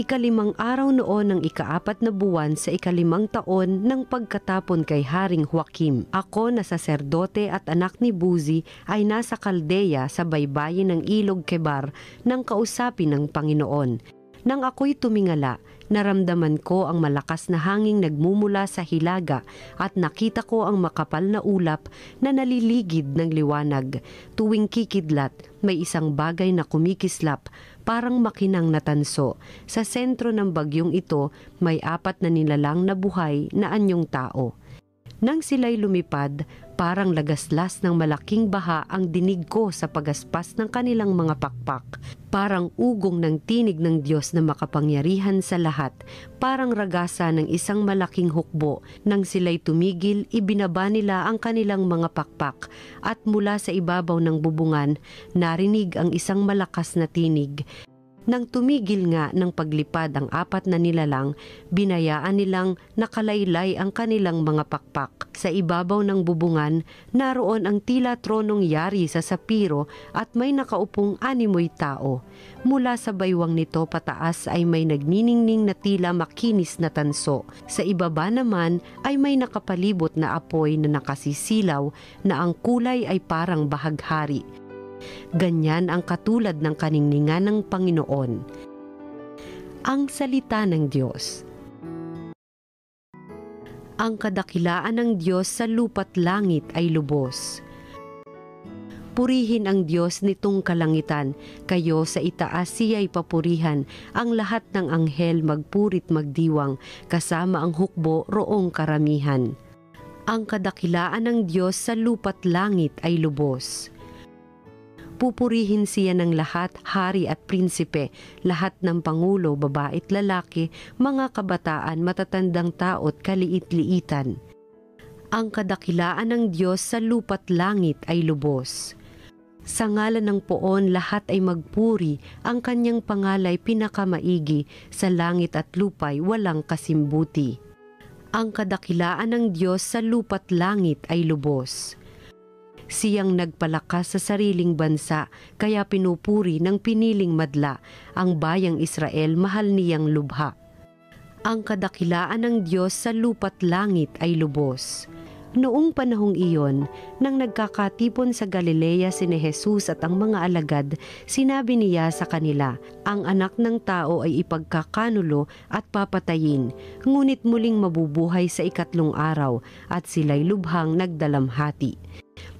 Ikalimang araw noon ng ikaapat na buwan sa ikalimang taon ng pagkatapon kay Haring Joaquim. Ako na saserdote at anak ni Buzi ay nasa Kaldeya sa baybayin ng ilog Kebar nang kausapin ng Panginoon. Nang ako'y tumingala, naramdaman ko ang malakas na hanging nagmumula sa hilaga at nakita ko ang makapal na ulap na naliligid ng liwanag. Tuwing kikidlat, may isang bagay na kumikislap, parang makinang na tanso. Sa sentro ng bagyong ito, may 4 na nilalang na buhay na anyong tao. Nang sila'y lumipad, parang lagaslas ng malaking baha ang dinig ko sa pagaspas ng kanilang mga pakpak. Parang ugong ng tinig ng Diyos na makapangyarihan sa lahat, parang ragasa ng isang malaking hukbo. Nang sila'y tumigil, ibinaba nila ang kanilang mga pakpak at mula sa ibabaw ng bubungan, narinig ang isang malakas na tinig. Nang tumigil nga ng paglipad ang 4 na nilalang, binayaan nilang nakalaylay ang kanilang mga pakpak. Sa ibabaw ng bubungan, naroon ang tila tronong yari sa sapiro at may nakaupong 6 tao. Mula sa baywang nito pataas ay may nagniningning na tila makinis na tanso. Sa ibaba naman ay may nakapalibot na apoy na nakasisilaw na ang kulay ay parang bahaghari. Ganyan ang katulad ng kaningningan ng Panginoon. Ang salita ng Diyos. Ang kadakilaan ng Diyos sa lupa't langit ay lubos. Purihin ang Diyos nitong kalangitan, kayo sa itaas siya'y papurihan, ang lahat ng anghel magpurit magdiwang, kasama ang hukbo roong karamihan. Ang kadakilaan ng Diyos sa lupa't langit ay lubos. Pupurihin siya ng lahat, hari at prinsipe, lahat ng pangulo, babae't lalaki, mga kabataan, matatandang tao't kaliit-liitan. Ang kadakilaan ng Diyos sa lupa't langit ay lubos. Sa ngalan ng Poon lahat ay magpuri, ang kanyang pangalay pinakamaigi, sa langit at lupa'y walang kasimbuti. Ang kadakilaan ng Diyos sa lupa't langit ay lubos. Siyang nagpalakas sa sariling bansa, kaya pinupuri ng piniling madla, ang bayang Israel mahal niyang lubha. Ang kadakilaan ng Diyos sa lupa't langit ay lubos. Noong panahong iyon, nang nagkakatipon sa Galilea sina Jesus at ang mga alagad, sinabi niya sa kanila, ang anak ng tao ay ipagkakanulo at papatayin, ngunit muling mabubuhay sa 3 araw, at sila'y lubhang nagdalamhati.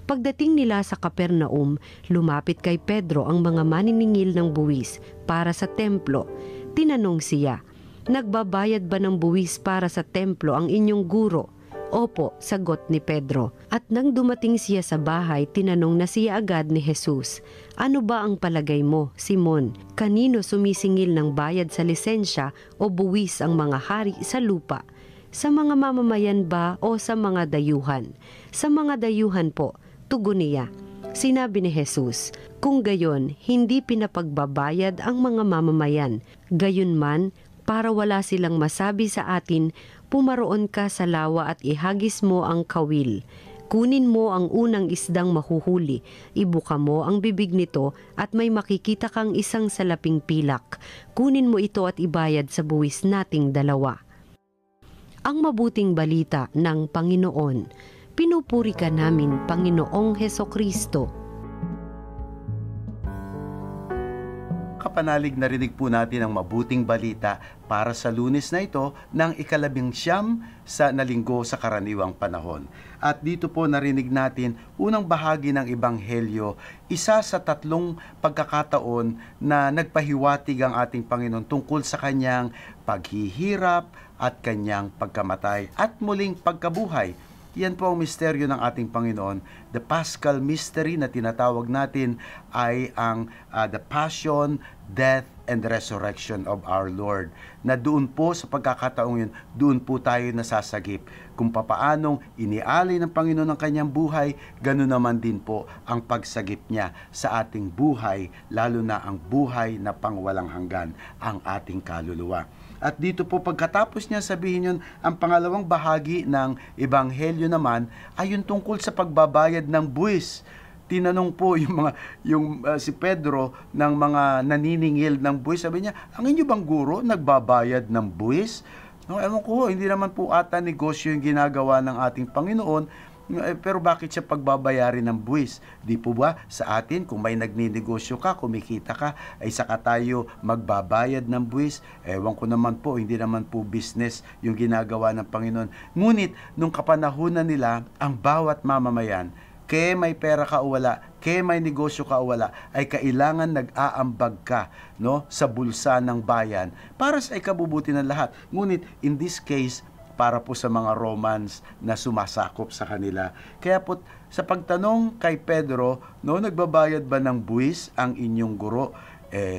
Pagdating nila sa Kapernaum, lumapit kay Pedro ang mga maniningil ng buwis para sa templo. Tinanong siya, "Nagbabayad ba ng buwis para sa templo ang inyong guro?" "Opo," sagot ni Pedro. At nang dumating siya sa bahay, tinanong na siya agad ni Jesus, "Ano ba ang palagay mo, Simon? Kanino sumisingil ng bayad sa lisensya o buwis ang mga hari sa lupa? Sa mga mamamayan ba o sa mga dayuhan?" "Sa mga dayuhan po," tugon niya. Sinabi ni Jesus, "Kung gayon, hindi pinapagbabayad ang mga mamamayan. Gayunman, para wala silang masabi sa atin, pumaroon ka sa lawa at ihagis mo ang kawil. Kunin mo ang unang isdang mahuhuli, ibuka mo ang bibig nito at may makikita kang isang salaping pilak. Kunin mo ito at ibayad sa buwis nating 2. Ang mabuting balita ng Panginoon. Pinupuri ka namin, Panginoong Hesukristo. Kapanalig narinig po natin ang mabuting balita para sa Lunes na ito ng 19 sa nalinggo sa karaniwang panahon. At dito po narinig natin unang bahagi ng Ebanghelyo, isa sa 3 pagkakataon na nagpahiwatig ang ating Panginoon tungkol sa kanyang paghihirap at kanyang pagkamatay at muling pagkabuhay. Yan po ang misteryo ng ating Panginoon. The Paschal Mystery na tinatawag natin ay ang the Passion, Death, and Resurrection of our Lord. Na doon po sa pagkakataong yun, doon po tayo nasasagip. Kung papaanong inialay ng Panginoon ang kanyang buhay, ganoon naman din po ang pagsagip niya sa ating buhay, lalo na ang buhay na pangwalang hanggan, ang ating kaluluwa. At dito po pagkatapos niya sabihin yun, ang pangalawang bahagi ng Ebanghelyo naman ay yung tungkol sa pagbabayad ng buwis. Tinanong po si Pedro ng mga naniningil ng buwis. Sabi niya, ang inyo bang guro nagbabayad ng buwis? No, ewan ko, hindi naman po ata negosyo yung ginagawa ng ating Panginoon. Pero bakit siya pagbabayarin ng buwis? Di po ba sa atin, kung may nagninegosyo ka, kumikita ka, ay saka tayo magbabayad ng buwis? Ewan ko naman po, hindi naman po business yung ginagawa ng Panginoon. Ngunit, nung kapanahunan nila, ang bawat mamamayan, kaya may pera ka o wala, kaya may negosyo ka o wala, ay kailangan nag-aambag ka, no, sa bulsa ng bayan para sa ikabubuti ng lahat. Ngunit, in this case, para po sa mga Romans na sumasakop sa kanila. Kaya po, sa pagtanong kay Pedro, no, nagbabayad ba ng buwis ang inyong guro?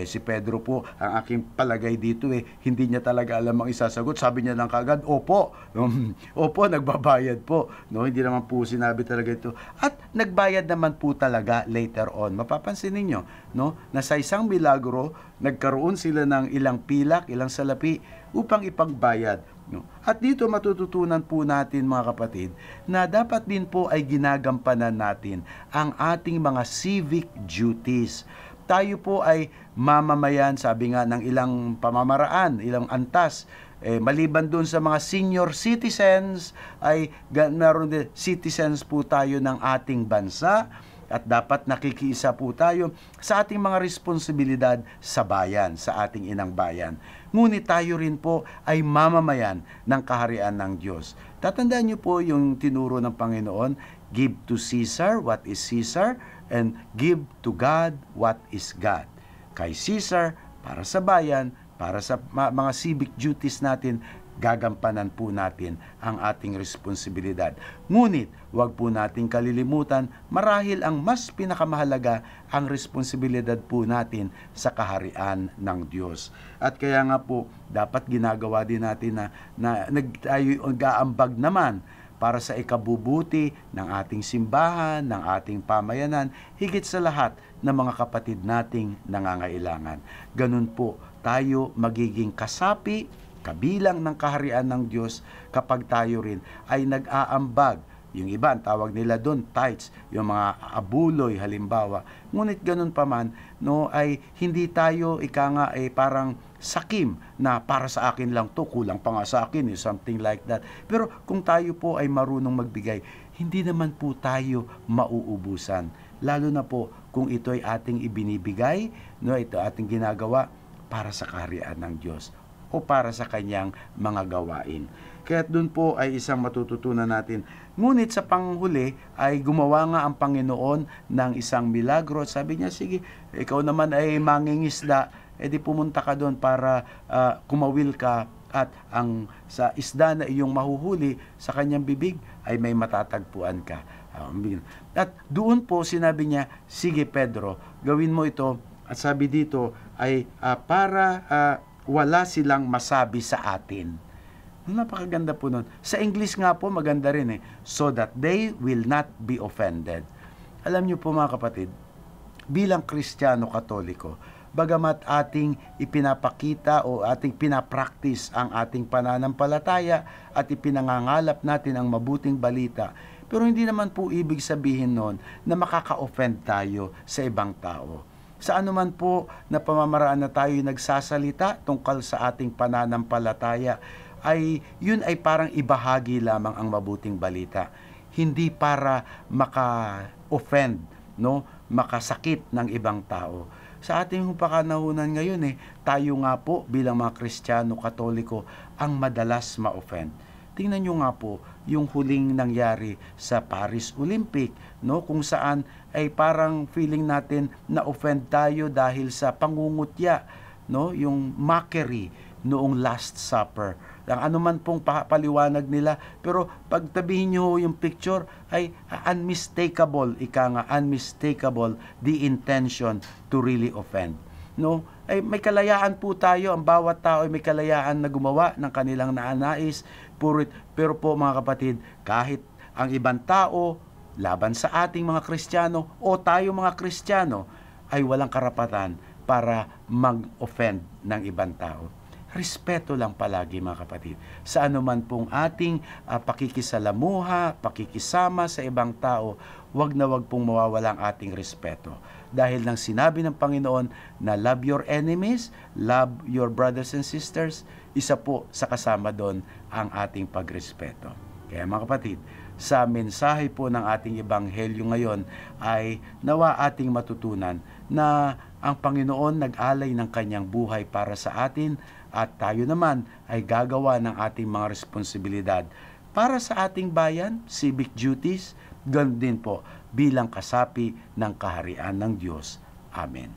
Si Pedro po, ang aking palagay dito hindi niya talaga alam ang isasagot. Sabi niya lang kagad, opo. Opo, nagbabayad po. No, hindi naman po sinabi talaga ito. At nagbayad naman po talaga later on. Mapapansin ninyo, no, na sa isang milagro, nagkaroon sila ng ilang pilak, ilang salapi upang ipagbayad. No? At dito matututunan po natin, mga kapatid, na dapat din po ay ginagampanan natin ang ating mga civic duties. Tayo po ay mamamayan, sabi nga ng ilang pamamaraan, ilang antas, maliban dun sa mga senior citizens, ay naroon din citizens po tayo ng ating bansa, at dapat nakikiisa po tayo sa ating mga responsibilidad sa bayan, sa ating inang bayan. Ngunit tayo rin po ay mamamayan ng kaharian ng Diyos. Tatandaan niyo po yung tinuro ng Panginoon, give to Caesar what is Caesar, and give to God what is God. Kay Caesar, para sa bayan, para sa mga civic duties natin, gagampanan po natin ang ating responsibilidad. Ngunit, huwag po nating kalilimutan, marahil ang mas pinakamahalaga ang responsibilidad po natin sa kaharian ng Diyos. At kaya nga po, dapat ginagawa din natin na tayo nag-aambag naman para sa ikabubuti ng ating simbahan, ng ating pamayanan, higit sa lahat ng mga kapatid nating nangangailangan. Ganun po, tayo magiging kasapi, kabilang ng kaharian ng Diyos kapag tayo rin ay nag-aambag. Yung iba, ang tawag nila doon, tithes, yung mga abuloy halimbawa. Ngunit ganun pa man, no, ay hindi tayo, parang sakim na para sa akin lang to, kulang pa nga sa akin, something like that. Pero kung tayo po ay marunong magbigay, hindi naman po tayo mauubusan. Lalo na po kung ito ay ating ibinibigay, no, ito ating ginagawa para sa kaharian ng Diyos o para sa kanyang mga gawain. Kaya doon po ay isang matututunan natin. Ngunit sa panghuli ay gumawa nga ang Panginoon ng isang milagro. Sabi niya, sige, ikaw naman ay mangingisda, edi pumunta ka doon para kumawil ka at ang sa isda na iyong mahuhuli sa kanyang bibig ay may matatagpuan ka. At doon po sinabi niya, sige Pedro, gawin mo ito. At sabi dito ay para wala silang masabi sa atin. Napakaganda po nun. Sa English nga po, maganda rin so that they will not be offended. Alam niyo po mga kapatid, bilang Kristiyano Katoliko, bagamat ating ipinapakita o ating pinapractice ang ating pananampalataya at ipinangangalap natin ang mabuting balita, pero hindi naman po ibig sabihin nun na makaka-offend tayo sa ibang tao. Sa anuman po na pamamaraan na tayo nagsasalita tungkol sa ating pananampalataya, ay yun ay parang ibahagi lamang ang mabuting balita. Hindi para maka-offend, no? Makasakit ng ibang tao. Sa ating pakanahunan ngayon, tayo nga po bilang mga Kristiyano Katoliko ang madalas ma-offend. Tingnan nyo nga po yung huling nangyari sa Paris Olympic, no, kung saan ay parang feeling natin na offend tayo dahil sa pangungutya, no, yung mockery noong Last Supper. ang anuman pong paliwanag nila. Pero pagtabihin nyo yung picture ay unmistakable, unmistakable the intention to really offend. No? Ay may kalayaan po tayo, ang bawat tao ay may kalayaan na gumawa ng kanilang naanais. Pero po mga kapatid, kahit ang ibang tao laban sa ating mga Kristiyano o tayo mga Kristiyano ay walang karapatan para mag-offend ng ibang tao. Respeto lang palagi mga kapatid. Sa anuman pong ating pakikisalamuha, pakikisama sa ibang tao, wag na wag pong mawawala ang ating respeto. Dahil nang sinabi ng Panginoon na love your enemies, love your brothers and sisters, isa po sa kasama doon ang ating pagrespeto. Kaya mga kapatid, sa mensahe po ng ating ebanghelyo ngayon ay nawa ating matutunan na ang Panginoon nag-alay ng kanyang buhay para sa atin at tayo naman ay gagawa ng ating mga responsibilidad para sa ating bayan, civic duties, ganun din po bilang kasapi ng kaharian ng Diyos. Amen.